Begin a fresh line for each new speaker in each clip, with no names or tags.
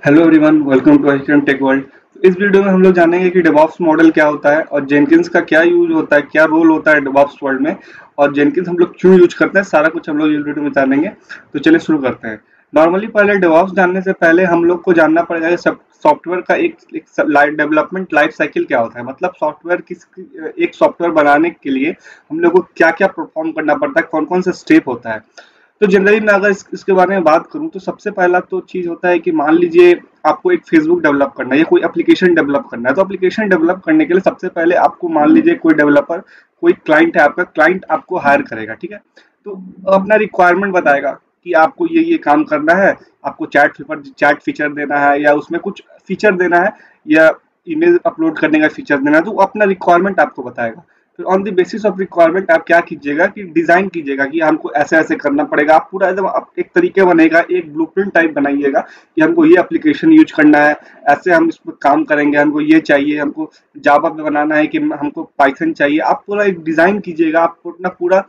Hello everyone, welcome to HTM tech world. इस video में हम लोग जानेंगे कि डेवऑप्स मॉडल क्या होता है और जेनकिंस का क्या यूज होता है, क्या रोल होता है डेवऑप्स वर्ल्ड में, और जेनकिंस हम लोग क्यों यूज करते हैं, सारा कुछ हम लोग इस वीडियो में जानेंगे। तो चलिए शुरू करते हैं। नॉर्मली पहले डेवऑप्स जानने से पहले हम लोग को जानना पड़ेगा कि सॉफ्टवेयर का एक डेवलपमेंट लाइफ साइकिल क्या होता है। मतलब सॉफ्टवेयर एक सॉफ्टवेयर बनाने के लिए हम लोग को क्या क्या परफॉर्म करना पड़ता है, कौन कौन सा स्टेप होता है। तो जनरली मैं अगर इसके बारे में बात करूं तो सबसे पहला तो चीज होता है कि मान लीजिए आपको एक फेसबुक डेवलप करना है या कोई एप्लीकेशन डेवलप करना है। तो एप्लीकेशन डेवलप करने के लिए सबसे पहले आपको मान लीजिए कोई डेवलपर, कोई क्लाइंट है, आपका क्लाइंट आपको हायर करेगा, ठीक है। तो अपना रिक्वायरमेंट बताएगा कि आपको ये काम करना है, आपको चैट फीचर देना है या उसमें कुछ फीचर देना है या इमेज अपलोड करने का फीचर देना है। तो वो अपना रिक्वायरमेंट आपको बताएगा। फिर on the basis of requirement आप क्या कीजिएगा कि डिजाइन कीजिएगा कि हमको ऐसे ऐसे करना पड़ेगा। आप पूरा एकदम एक तरीके बनेगा, एक ब्लूप्रिंट टाइप बनाइएगा कि हमको ये एप्लीकेशन यूज करना है, ऐसे हम इस पर काम करेंगे, हमको ये चाहिए, हमको जावा पे बनाना है कि हमको पाइथन चाहिए। आप पूरा एक डिजाइन कीजिएगा, आप अपना पूरा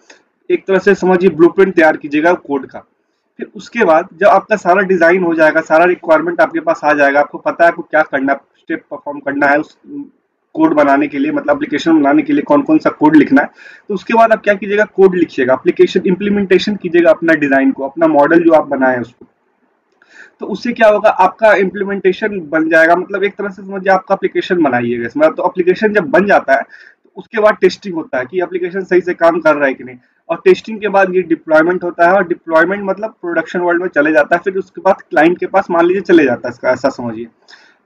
एक तरह से समझिए ब्लूप्रिंट तैयार कीजिएगा कोड का। फिर उसके बाद जब आपका सारा डिजाइन हो जाएगा, सारा रिक्वायरमेंट आपके पास आ जाएगा, आपको पता है आपको क्या करना है, स्टेप परफॉर्म करना है उस कोड बनाने के लिए, मतलब एप्लीकेशन बनाने के लिए कौन कौन सा कोड लिखना है। तो उसके बाद आप क्या कीजिएगा, कोड लिखिएगा, एप्लीकेशन इम्प्लीमेंटेशन कीजिएगा अपना डिजाइन को, अपना मॉडल जो आप बनाए उसको। तो उससे क्या होगा, आपका इम्प्लीमेंटेशन बन जाएगा। मतलब एक तरह से समझिए आपका एप्लीकेशन बनाइएगा इसमें। तो एप्लीकेशन जब बन जाता है तो उसके बाद टेस्टिंग होता है कि एप्लीकेशन सही से काम कर रहा है कि नहीं। और टेस्टिंग के बाद ये डिप्लॉयमेंट होता है, और डिप्लॉयमेंट मतलब प्रोडक्शन वर्ल्ड में चले जाता है। फिर उसके बाद क्लाइंट के पास मान लीजिए चले जाता है, इसका ऐसा समझिए।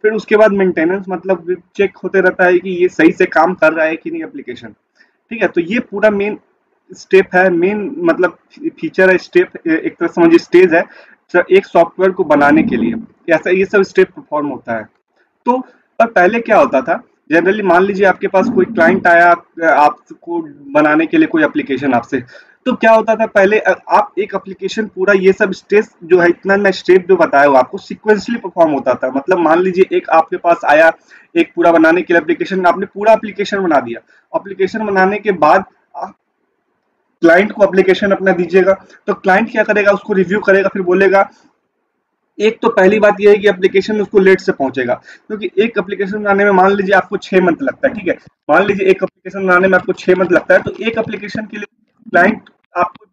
फिर उसके बाद मेंटेनेंस, मतलब चेक होते रहता है कि ये सही से काम कर रहा है कि नहीं एप्लीकेशन, ठीक है। तो ये पूरा मेन स्टेप है, मेन मतलब फीचर है, स्टेप एक तरह समझिए स्टेज है एक सॉफ्टवेयर को बनाने के लिए। ऐसा ये सब स्टेप परफॉर्म होता है। तो पर पहले क्या होता था, जनरली मान लीजिए आपके पास कोई क्लाइंट आया आपको बनाने के लिए कोई एप्लीकेशन आपसे। तो क्या होता था पहले, आप एक एप्लीकेशन पूरा ये सब स्टेज जो है, इतना मैं स्टेप जो बताया हुआ आपको सिक्वेंसली परफॉर्म होता था। मतलब मान लीजिए एक आपके पास आया एक पूरा बनाने के लिए एप्लीकेशन, आपने पूरा एप्लीकेशन बना दिया। एप्लीकेशन बनाने के बाद क्लाइंट को एप्लीकेशन अपना दीजिएगा। तो क्लाइंट क्या करेगा, उसको रिव्यू करेगा, फिर बोलेगा। एक तो पहली बात यह है कि एप्लीकेशन उसको लेट से पहुंचेगा, क्योंकि एक एप्लीकेशन बनाने में मान लीजिए आपको 6 मंथ लगता है, ठीक है। मान लीजिए एक एप्लीकेशन बनाने में आपको 6 मंथ लगता है, तो एक एप्लीकेशन के लिए क्लाइंट आपको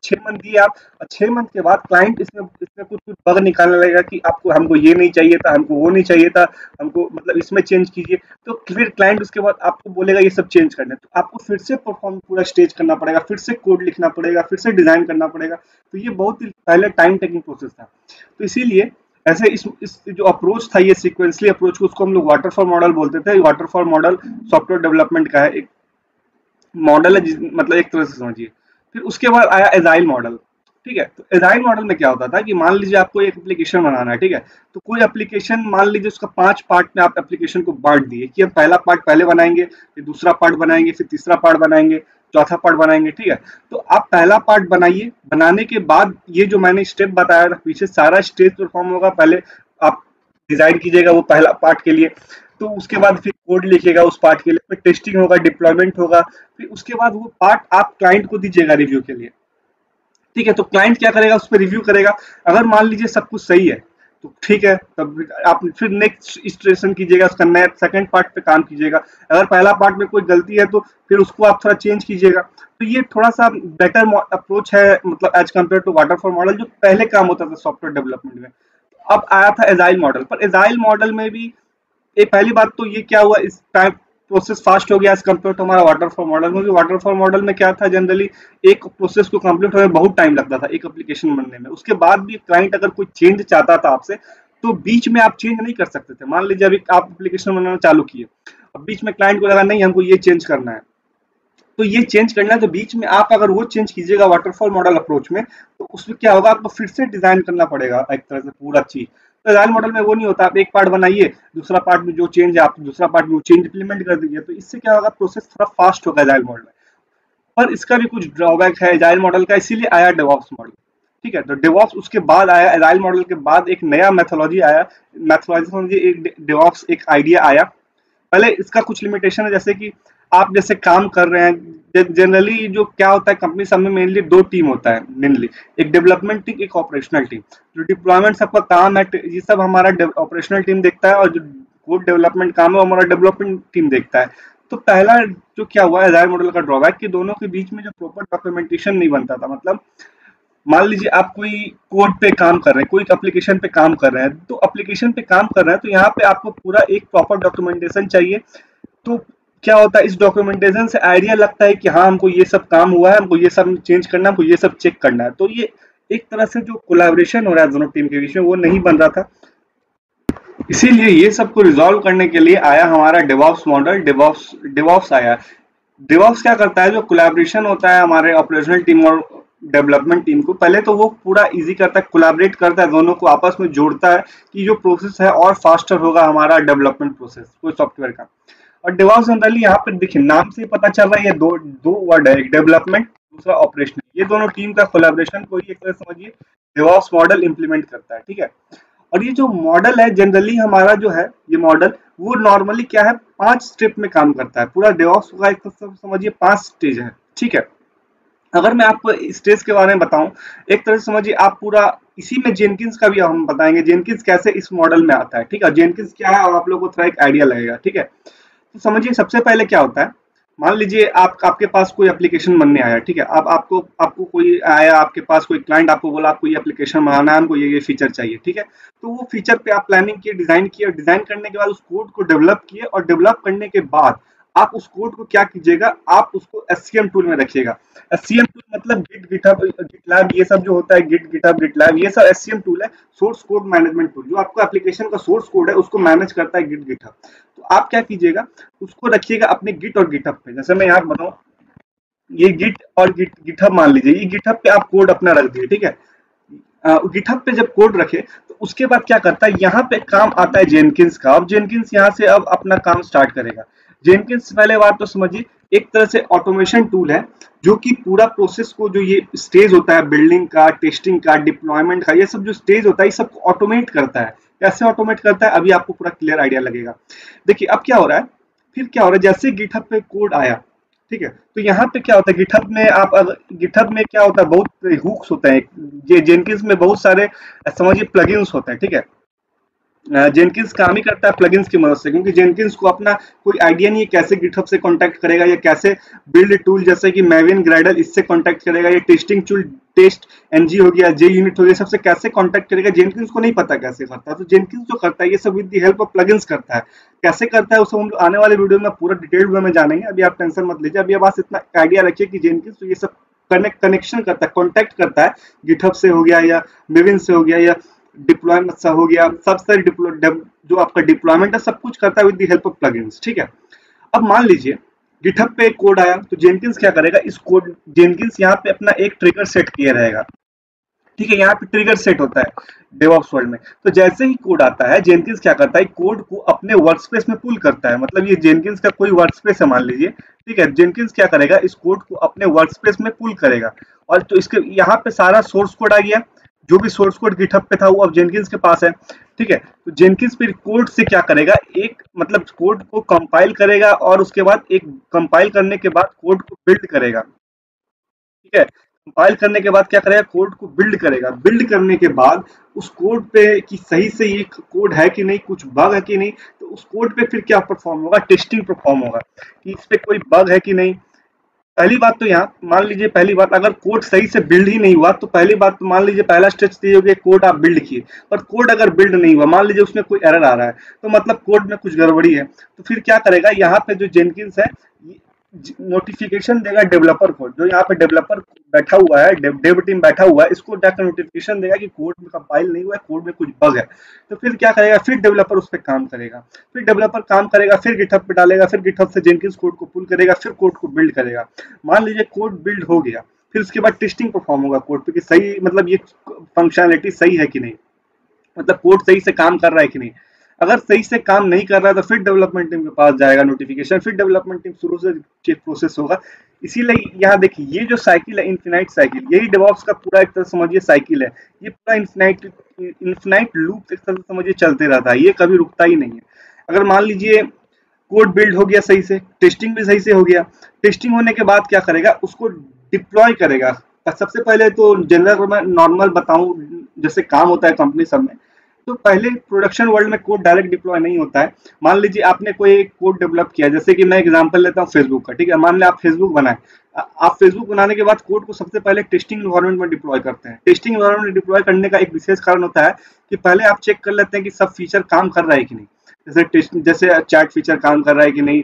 6 मंथ दिए आप, और 6 मंथ के बाद क्लाइंट इसमें इसमें कुछ कुछ बग निकालने लगेगा कि आपको हमको ये नहीं चाहिए था, हमको वो नहीं चाहिए था, हमको मतलब इसमें चेंज कीजिए। तो फिर क्लाइंट उसके बाद आपको बोलेगा ये सब चेंज करना है। तो आपको फिर से परफॉर्म पूरा स्टेज करना पड़ेगा, फिर से कोड लिखना पड़ेगा, फिर से डिजाइन करना पड़ेगा। तो ये बहुत ही पहले टाइम टेकिंग प्रोसेस था। तो इसीलिए ऐसे इस जो अप्रोच था, ये सीक्वेंसली अप्रोच को, उसको हम लोग वाटरफॉल मॉडल बोलते थे। वाटरफॉल मॉडल सॉफ्टवेयर डेवलपमेंट का है एक मॉडल है, मतलब एक तरह से समझिए। फिर उसके बाद आया एजाइल मॉडल, ठीक है। तो एजाइल मॉडल में क्या होता था कि मान लीजिए आपको एक एप्लीकेशन बनाना है, ठीक है। तो कोई एप्लीकेशन मान लीजिए उसका 5 पार्ट में आप एप्लीकेशन को बांट दिए कि हम पहला पार्ट पहले बनाएंगे, फिर दूसरा पार्ट बनाएंगे, फिर तीसरा पार्ट बनाएंगे, चौथा पार्ट बनाएंगे, ठीक है। तो आप पहला पार्ट बनाइए, बनाने के बाद ये जो मैंने स्टेप बताया था पीछे, सारा स्टेज परफॉर्म होगा। पहले आप डिजाइन कीजिएगा वो पहला पार्ट के लिए, तो उसके बाद फिर कोड लिखिएगा उस पार्ट के लिए, फिर टेस्टिंग होगा, डिप्लॉयमेंट होगा। फिर उसके बाद वो पार्ट आप क्लाइंट को दीजिएगा रिव्यू के लिए, ठीक है। तो क्लाइंट क्या करेगा, उस पर रिव्यू करेगा। अगर मान लीजिए सब कुछ सही है तो ठीक है, तब आप फिर नेक्स्ट इटरेशन कीजिएगा, उसका नया सेकंड पार्ट पे काम कीजिएगा। अगर पहला पार्ट में कोई गलती है तो फिर उसको आप थोड़ा चेंज कीजिएगा। तो ये थोड़ा सा बेटर अप्रोच है, मतलब as compare to waterfall model जो पहले काम होता था सॉफ्टवेयर डेवलपमेंट में। अब आया था एजाइल मॉडल। पर एजाइल मॉडल में भी ये पहली बात तो ये क्या हुआ, इस टाइम प्रोसेस फास्ट हो गया एज कम्पेयर टू हमारा वाटरफॉल मॉडल। क्योंकि वाटरफॉल मॉडल में क्या था, जनरली एक प्रोसेस को कंप्लीट होने में बहुत टाइम लगता था एक एप्लीकेशन बनने में। उसके बाद भी क्लाइंट अगर कोई चेंज चाहता था आपसे, तो बीच में आप चेंज नहीं कर सकते थे। मान लीजिए अभी आप एप्लीकेशन बनाना चालू किए, अब बीच में क्लाइंट को लगा नहीं हमको ये चेंज करना है, तो ये चेंज करना है, तो बीच में आप अगर वो चेंज कीजिएगा वाटरफॉल मॉडल अप्रोच में, तो उसमें क्या होगा, आपको फिर से डिजाइन करना पड़ेगा एक तरह से पूरा चीज। तो एजाइल मॉडल में वो नहीं होता, आप एक पार्ट बनाइए, दूसरा पार्ट में जो चेंज है आप दूसरा पार्ट में वो चेंज इंप्लीमेंट कर दीजिए। तो इससे क्या होगा, प्रोसेस थोड़ा फास्ट होगा एजाइल मॉडल में। पर इसका भी कुछ ड्रॉबैक है एजाइल मॉडल का, इसीलिए आया डेवऑप्स मॉडल, ठीक है। तो डेवऑप्स उसके बाद आया, एजाइल मॉडल के बाद एक नया मेथोलॉजी आया। मेथोलॉजी समझिए, एक डेवऑप्स एक आइडिया आया। पहले इसका कुछ लिमिटेशन है, जैसे कि आप जैसे काम कर रहे हैं, जनरली जो क्या होता है कंपनी सब में मेनली दो टीम होता है मेनली, एक डेवलपमेंट टीम, एक ऑपरेशनल टीम। जो डिप्लॉयमेंट सबका काम है ये सब हमारा ऑपरेशनल टीम देखता है, और जो कोड डेवलपमेंट काम है वो हमारा डेवलपमेंट टीम देखता है। तो पहला जो क्या हुआ एजाइल मॉडल का ड्रॉबैक कि दोनों के बीच में जो प्रॉपर डॉक्यूमेंटेशन नहीं बनता था। मतलब मान लीजिए आप कोई कोड पे काम कर रहे हैं, कोई एप्लीकेशन पे काम कर रहे हैं, तो एप्लीकेशन पे काम कर रहे हैं तो यहाँ पे आपको पूरा एक प्रॉपर डॉक्यूमेंटेशन चाहिए। तो क्या होता है इस डॉक्यूमेंटेशन से आइडिया लगता है कि हाँ हमको ये सब काम हुआ है, हमको ये सब चेंज करना है, हमको ये सब चेक करना है। तो ये एक तरह से जो कोलैबोरेशन हो रहा है दोनों टीम के बीच में वो नहीं बन रहा था। इसीलिए ये सब को रिजॉल्व करने के लिए आया हमारा डेवऑप्स मॉडल, डेवऑप्स आया। डेवऑप्स क्या करता है, जो कोलैबोरेशन होता है हमारे ऑपरेशनल टीम और डेवलपमेंट टीम को, पहले तो वो पूरा इजी करता है, कोलैबोरेट करता है, दोनों को आपस में जोड़ता है कि जो प्रोसेस है और फास्टर होगा हमारा डेवलपमेंट प्रोसेस कोई सॉफ्टवेयर का। और डेवऑप्स जनरली यहाँ पे देखिए नाम से पता चल रहा है ये दो दो वर्ड है, एक डेवलपमेंट दूसरा ऑपरेशनल, ये दोनों टीम का कोलैबोरेशन को ही एक तरह समझिए डेवऑप्स मॉडल इंप्लीमेंट करता है। ठीक है, और ये जो मॉडल है जनरली हमारा जो है ये मॉडल वो नॉर्मली क्या है 5 स्टेप में काम करता है। पूरा डेवऑप्स का एक तरह से समझिए 5 स्टेज है। ठीक है, अगर मैं आपको स्टेज के बारे में बताऊं, एक तरह से समझिए आप पूरा इसी में जेनकिंस का भी हम बताएंगे, जेनकिंस कैसे इस मॉडल में आता है। ठीक है, जेनकिंस क्या है और आप लोगों को थोड़ा एक आइडिया लगेगा। ठीक है, तो समझिए सबसे पहले क्या होता है, मान लीजिए आपके पास कोई एप्लीकेशन बनने आया। ठीक है, अब आपको आपको कोई आया, आपके पास कोई क्लाइंट आपको बोला आपको ये एप्लीकेशन बनाना है, हमको ये फीचर चाहिए। ठीक है, तो वो फीचर पे आप प्लानिंग किए, डिजाइन किए, और डिजाइन करने के बाद उस कोड को डेवलप किए, और डेवलप करने के बाद आप उस कोड को क्या कीजिएगा, आप उसको एससीएम टूल में रखिएगा। एससीएम टूल मतलब गिट गिटहब गिटलैब ये सब जो होता है, गिट गिटहब गिटलैब ये सब एससीएम टूल है, सोर्स कोड मैनेजमेंट टूल। जो आपका एप्लीकेशन का सोर्स कोड है उसको मैनेज करता है गिट गिटहब। तो आप क्या कीजिएगा, उसको रखिएगा अपने गिट और गिटहब पे। जैसे मैं यहाँ बताऊँ, ये गिट और गिटहब मान लीजिए, ये गिटहब पे आप कोड अपना रख दिए। ठीक है, गिटहब पे जब कोड रखे तो उसके बाद क्या करता है, यहाँ पे काम आता है जेनकिंस का। अब जेनकिंस यहाँ से अब अपना काम स्टार्ट करेगा। जेनकिंस पहले बात तो समझिए एक तरह से ऑटोमेशन टूल है, जो कि पूरा प्रोसेस को, जो ये स्टेज होता है बिल्डिंग का, टेस्टिंग का, डिप्लॉयमेंट का, ये सब जो स्टेज होता है ये सब ऑटोमेट करता है। कैसे ऑटोमेट करता है अभी आपको पूरा क्लियर आइडिया लगेगा। देखिए अब क्या हो रहा है, फिर क्या हो रहा है, जैसे गिटहब पे कोड आया, ठीक है, तो यहाँ पे क्या होता है गिटहब में, आप गिटहब में क्या होता है बहुत हुक्स होते हैं। ये जेनकिंस में बहुत सारे समझिए प्लगइन्स होते हैं। ठीक है, जेनकिंस काम ही करता है प्लगइन्स की मदद से, क्योंकि जेनकिंस को अपना कोई आइडिया नहीं है कैसे गिटहब से कांटेक्ट करेगा, या कैसे बिल्ड टूल जैसे कि मैविन, ग्राइडल इससे कांटेक्ट करेगा, या टेस्टिंग टूल टेस्ट एनजी हो गया, जे यूनिट हो गया, सबसे कैसे कांटेक्ट करेगा। जेनकिंस को नहीं पता कैसे करता है, तो जेनकिंस जो करता है ये सब with the help of plugins करता है। कैसे करता है उसको हम लोग आने वाले वीडियो में पूरा डिटेल्ड वे में जानेंगे, अभी आप टेंशन मत लीजिए। अभी बस इतना आइडिया रखिए कि जेनकिंस तो ये सब कनेक्शन करता है, कॉन्टैक्ट करता है, गिटहब से हो गया या मेविन से हो गया या डिप्लॉयमेंट सा हो गया, सब सारे जो आपका डिप्लॉयमेंट है सब कुछ करता है with the help of plugins. ठीक है, अब मान लीजिए गिटहब पे कोड आया तो जेनकिंस क्या करेगा, इस कोड जेनकिंस यहाँ पे अपना एक ट्रिगर सेट किया रहेगा। ठीक है, यहाँ पे ट्रिगर सेट होता है डेवऑप्स वर्ल्ड में। तो जैसे ही कोड आता है जेनकिंस क्या करता है, कोड को अपने वर्कस्पेस में पुल करता है। मतलब ये जेनकिंस का कोई वर्कस्पेस है मान लीजिए, ठीक है, जेनकिंस क्या करेगा इस कोड को अपने वर्कस्पेस में पुल करेगा। और तो इसके यहाँ पे सारा सोर्स कोड आ गया, जो भी सोर्स कोड गिटहब पे था वो अब जेनकिंस के पास है। ठीक है, तो जेनकिंस फिर कोड से क्या करेगा, एक मतलब कोड को कंपाइल करेगा, और उसके बाद एक कंपाइल करने के बाद कोड को बिल्ड करेगा। ठीक है, कंपाइल करने के बाद क्या करेगा, कोड को बिल्ड करेगा। बिल्ड करने के बाद उस कोड पे कि सही से ये कोड है कि नहीं, कुछ बग है कि नहीं, तो उस कोड पे फिर क्या परफॉर्म होगा, टेस्टिंग परफॉर्म होगा कि इस पे कोई बग है कि नहीं। पहली बात तो यहाँ मान लीजिए, पहली बात अगर कोड सही से बिल्ड ही नहीं हुआ, तो पहली बात तो मान लीजिए पहला स्टेज ये हो गया, कोड आप बिल्ड किए पर कोड अगर बिल्ड नहीं हुआ, मान लीजिए उसमें कोई एरर आ रहा है, तो मतलब कोड में कुछ गड़बड़ी है। तो फिर क्या करेगा, यहाँ पे जो जेनकिंस है नोटिफिकेशन देगा डेवलपर को, जो यहाँ पे डेवलपर बैठा हुआ है, डेव टीम बैठा हुआ है, इसको जाकर नोटिफिकेशन देगा कि कोड में कंपाइल नहीं हुआ है, कोड में कुछ बग है। तो फिर क्या करेगा, फिर डेवलपर उस पर काम करेगा, फिर डेवलपर काम करेगा, फिर गिटहब पे डालेगा, फिर गिटहब से जेनकिंस कोड को पुल करेगा, फिर कोड को बिल्ड करेगा। मान लीजिए कोड बिल्ड हो गया, फिर उसके बाद टेस्टिंग परफॉर्म होगा कोड पे कि सही, मतलब ये फंक्शनलिटी सही है कि नहीं, मतलब कोड सही से काम कर रहा है कि नहीं। अगर सही से काम नहीं कर रहा है तो फिर डेवलपमेंट टीम के पास जाएगा नोटिफिकेशन, फिर डेवलपमेंट टीम शुरू से चेक प्रोसेस होगा। इसीलिए यहाँ देखिए ये जो साइकिल है इन्फिनाइट साइकिल, यही डेवऑप्स का पूरा एक तरह समझिए साइकिल है। ये पूरा इन्फिनाइट लूप एक तरह से समझिए चलते रहता है, ये कभी रुकता ही नहीं है। अगर मान लीजिए कोड बिल्ड हो गया सही से, टेस्टिंग भी सही से हो गया। टेस्टिंग होने के बाद क्या करेगा, उसको डिप्लॉय करेगा। सबसे पहले तो जनरल मैं नॉर्मल बताऊं जैसे काम होता है कंपनी सब में, तो पहले प्रोडक्शन वर्ल्ड में कोड डायरेक्ट डिप्लॉय नहीं होता है। मान लीजिए आपने कोई कोड डेवलप किया, जैसे कि मैं एग्जांपल लेता हूँ फेसबुक का, ठीक है, मान लिया आप फेसबुक बनाए। आप फेसबुक बनाने के बाद कोड को सबसे पहले टेस्टिंग एनवायरनमेंट में डिप्लॉय करते हैं। टेस्टिंग एनवायरनमेंट में डिप्लॉय करने का एक विशेष कारण होता है कि पहले आप चेक कर लेते हैं कि सब फीचर काम कर रहा है कि नहीं। जैसे चैट फीचर काम कर रहा है कि नहीं,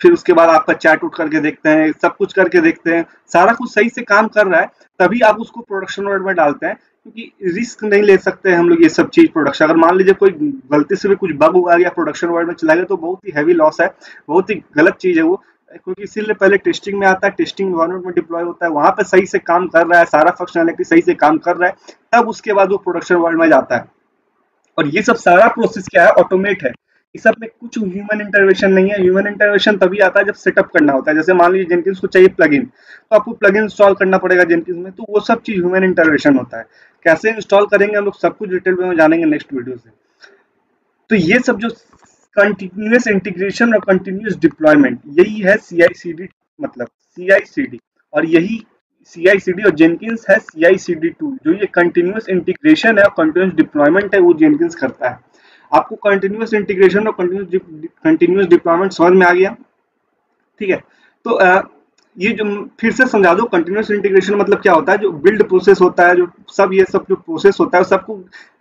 फिर उसके बाद आपका चैट उठ करके देखते हैं, सब कुछ करके देखते हैं, सारा कुछ सही से काम कर रहा है, तभी आप उसको प्रोडक्शन वर्ड में डालते हैं। क्योंकि रिस्क नहीं ले सकते हैं हम लोग ये सब चीज प्रोडक्शन, अगर मान लीजिए कोई गलती से भी कुछ बग उगा गया प्रोडक्शन वर्ड में चला गया तो बहुत ही हैवी लॉस है, बहुत ही गलत चीज है वो। क्योंकि इसीलिए पहले टेस्टिंग में आता है, टेस्टिंग एनवायरनमेंट में डिप्लॉय होता है, वहां पे सही से काम कर रहा है, सारा फंक्शनैलिटी सही से काम कर रहा है, तब उसके बाद वो प्रोडक्शन वर्ड में जाता है। और ये सब सारा प्रोसेस क्या है, ऑटोमेट है। इस सब में कुछ ह्यूमन इंटरवेंशन नहीं है। ह्यूमन इंटरवेंशन तभी आता है जब सेटअप करना होता है। जैसे मान लीजिए जेनकिंस को चाहिए प्लगइन, तो आपको प्लगइन इंस्टॉल करना पड़ेगा जेनकिंस में, तो वो सब चीज ह्यूमन इंटरवेंशन होता है। कैसे इंस्टॉल करेंगे हम लोग सब कुछ डिटेल में जानेंगे नेक्स्ट वीडियो से। तो ये सब जो कंटिन्यूअस इंटीग्रेशन और कंटिन्यूअस डिप्लॉयमेंट, यही है CI/CD, मतलब CI/CD। और यही CI/CD और जेनकिंस है CI/CD टूल। जो ये कंटिन्यूअस इंटीग्रेशन है और कंटिन्यूअस डिप्लॉयमेंट है वो जेनकिंस करता है। आपको कंटिन्यूअस इंटीग्रेशन और कंटिन्यूअस डिप्लॉयमेंट समझ में आ गया, ठीक है। तो ये जो फिर से समझा दो, कंटिन्यूअस इंटीग्रेशन मतलब क्या होता है, जो बिल्ड प्रोसेस होता है, जो सब ये सब जो प्रोसेस होता है सबको,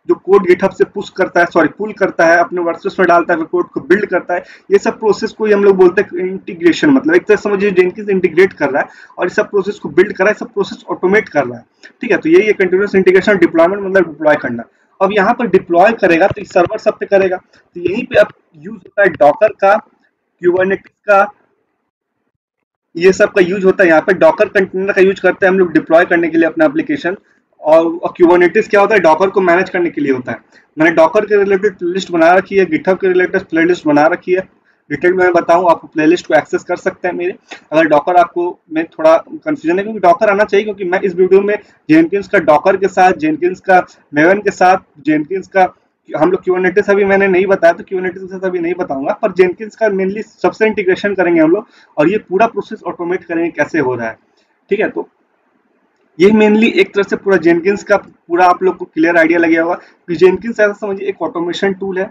जो कोड गिटहब से पुश करता है, सॉरी पुल करता है, अपने वर्कस्पेस में डालता है, फिर कोड को बिल्ड करता है, ये सब प्रोसेस को ही हम लोग बोलते हैं इंटीग्रेशन। मतलब एक तरह समझिए जेनकिंस इंटीग्रेट कर रहा है और इस सब प्रोसेस को बिल्ड कर रहा है, सब प्रोसेस ऑटोमेट कर रहा है, ठीक है। तो यही है कंटिन्यूअस इंटीग्रेशन। डिप्लॉयमेंट मतलब डिप्लॉय करना। अब यहाँ पर डिप्लॉय करेगा तो सर्वर सब पे करेगा, तो यहीं पे अब यूज होता है डॉकर का, क्यूबरनेटिस का, ये सब का यूज होता है। यहाँ पे डॉकर कंटेनर का यूज करते हैं हम लोग डिप्लॉय करने के लिए अपना एप्लीकेशन। और क्यूबरनेटिस क्या होता है, डॉकर को मैनेज करने के लिए होता है। मैंने डॉकर के रिलेटेड लिस्ट बना रखी है, गिटहब के रिलेटेड प्लेलिस्ट बना रखी है। डिटेल में मैं बताऊं आपको, प्लेलिस्ट को एक्सेस कर सकते हैं मेरे। अगर डॉकर आपको में थोड़ा कंफ्यूजन है, क्योंकि डॉकर आना चाहिए, क्योंकि मैं इस वीडियो में जेनकिंस का डॉकर के साथ, जेनकिंस का मेवन के साथ, जेनकिंस का हम लोग क्यूबरनेटिस अभी मैंने नहीं बताया, तो क्यूबरनेटिस के साथ अभी नहीं बताऊंगा, पर जेनकिंस का मेनली सबसे इंटीग्रेशन करेंगे हम लोग और ये पूरा प्रोसेस ऑटोमेट करेंगे कैसे हो रहा है, ठीक है। तो ये मेनली एक तरह से पूरा जेनकिंस का पूरा आप लोग को क्लियर आइडिया लग गया होगा कि जेनकिंस ऐसा समझिए एक ऑटोमेशन टूल है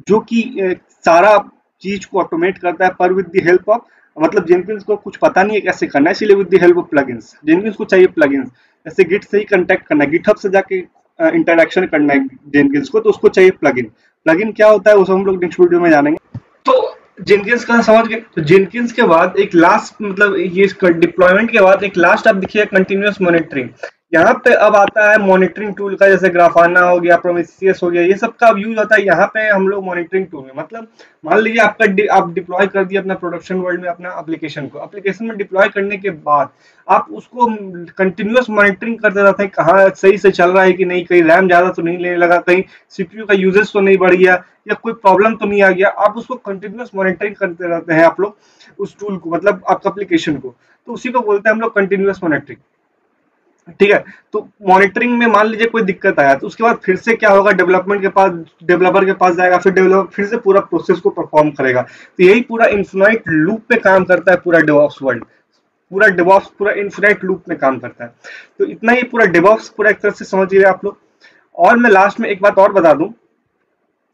जो कि सारा चीज को ऑटोमेट करता है, पर विद द हेल्प ऑफ, मतलब जेनकिंस को कुछ पता नहीं है कैसे करना है, इसलिए with the help of plugins. Jenkins को चाहिए प्लगइन्स, जैसे गिट से ही कांटेक्ट करना है, गिटहब से जाके इंटरेक्शन करना है जेनकिंस को, तो उसको चाहिए प्लगइन। प्लगइन क्या होता है उसे हम लोग नेक्स्ट वीडियो में जानेंगे। तो जेनकिंस का समझ गए। तो जेनकिंस के बाद एक लास्ट, मतलब ये डिप्लॉयमेंट के बाद एक लास्ट आप देखिए कंटिन्यूअस मॉनिटरिंग। यहाँ पे अब आता है मॉनिटरिंग टूल का, जैसे ग्राफाना हो गया, प्रोमेथियस हो गया, ये सब का अब यूज होता है यहाँ पे हम लोग मॉनिटरिंग टूल में। मतलब मान लीजिए आप डिप्लॉय कर दिए अपना प्रोडक्शन वर्ल्ड में अपना एप्लीकेशन को, एप्लीकेशन में डिप्लॉय करने के बाद आप उसको कंटिन्यूअस मॉनिटरिंग करते रहते हैं, कहाँ सही से चल रहा है कि नहीं, कहीं रैम ज्यादा तो नहीं लेने लगा, कहीं सीपीयू का यूजेस तो नहीं बढ़ गया, या कोई प्रॉब्लम तो नहीं आ गया। आप उसको कंटिन्यूअस मॉनिटरिंग करते रहते हैं आप लोग उस टूल को, मतलब आपका एप्लीकेशन को, तो उसी को बोलते हैं हम लोग कंटिन्यूअस मॉनिटरिंग, ठीक है। तो मॉनिटरिंग में मान लीजिए कोई दिक्कत आया तो उसके बाद फिर से क्या होगा, डेवलपर के पास जाएगा, फिर डेवलपर फिर से पूरा प्रोसेस को परफॉर्म करेगा। तो यही पूरा इन्फिनाइट लूप पे काम करता है पूरा डेवऑप्स वर्ल्ड। पूरा डेवऑप्स पूरा इन्फिनाइट लूप में काम करता है। तो इतना ही पूरा डेवऑप्स पूरा एक तरह से समझ लीजिए आप लोग। और मैं लास्ट में एक बात और बता दूं,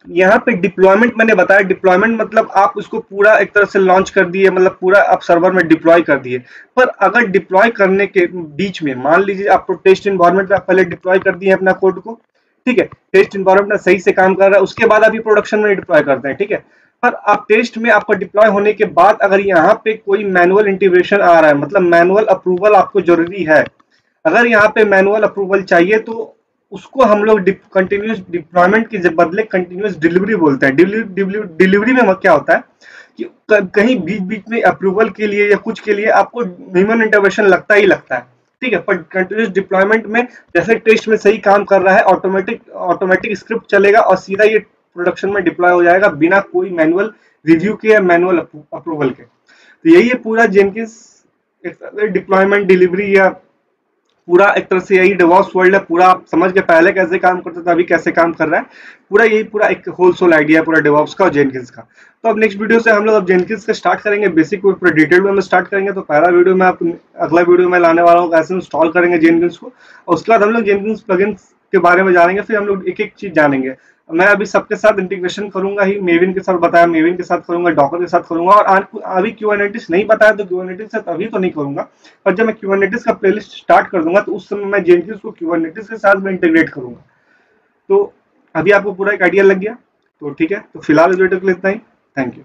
यहाँ पे डिप्लॉयमेंट मैंने बताया, डिप्लॉयमेंट मतलब आप उसको पूरा एक तरह से लॉन्च कर दिए, मतलब पूरा आप सर्वर में डिप्लॉय कर दिए। पर अगर डिप्लॉय करने के बीच में मान लीजिए आप टेस्ट इन्वायरमेंट में पहले डिप्लॉय कर दिए अपना कोड को, ठीक है, टेस्ट इन्वायरमेंट में सही से काम कर रहा है, उसके बाद अभी प्रोडक्शन में डिप्लॉय करते हैं, ठीक है। पर आप टेस्ट में आपका डिप्लॉय होने के बाद अगर यहाँ पे कोई मैनुअल इंटीग्रेशन आ रहा है, मतलब मैनुअल अप्रूवल आपको जरूरी है, अगर यहाँ पे मैनुअल अप्रूवल चाहिए तो उसको हम लोग कंटिन्यूस डिप्लॉयमेंट के बदले कंटिन्यूस डिलीवरी बोलते हैं। डिलीवरी में क्या होता है कि कहीं बीच बीच में अप्रूवल के लिए या कुछ के लिए आपको ह्यूमन इंटरवेंशन लगता ही लगता है, ठीक है। पर कंटिन्यूस डिप्लॉयमेंट में जैसे टेस्ट में सही काम कर रहा है, ऑटोमेटिक स्क्रिप्ट चलेगा और सीधा ये प्रोडक्शन में डिप्लॉय हो जाएगा बिना कोई मैनुअल रिव्यू के या मैनुअल अप्रूवल के। तो यही है पूरा जेनकिंस डिप्लॉयमेंट, डिलीवरी या पूरा एक तरह से यही डेवॉप्स वर्ल्ड है, पूरा आप समझ के पहले कैसे काम करता था अभी कैसे काम कर रहा है, पूरा यही पूरा एक होल सोल आइडिया है पूरा डेवॉप्स का और जेनकिंस का। तो अब नेक्स्ट वीडियो से हम लोग अब जेनकिंस का स्टार्ट करेंगे, बेसिक पूरा डिटेल में हम स्टार्ट करेंगे। तो पहला वीडियो में आप अगला वीडियो में लाने वाला हूँ कैसे इंस्टॉल करेंगे जेनकिंस को, और उसके बाद हम लोग जेनकिंस प्लगइन्स के बारे में जानेंगे, फिर हम लोग एक एक चीज जानेंगे। मैं अभी सबके साथ इंटीग्रेशन करूंगा ही, मेविन के साथ बताया, मेविन के साथ करूंगा, डॉकर के साथ करूंगा, और अभी क्यूबरनेटिस नहीं बताया तो क्यूबरनेटिस से अभी तो नहीं करूंगा, पर जब मैं क्यूबरनेटिस का प्लेलिस्ट स्टार्ट कर दूंगा तो उस समय मैं जेनकिंस को क्यूबरनेटिस के साथ में इंटीग्रेट करूंगा। तो अभी आपको पूरा एक आइडिया लग गया, तो ठीक है। तो फिलहाल इस वीडियो के लिए इतना ही। Thank you.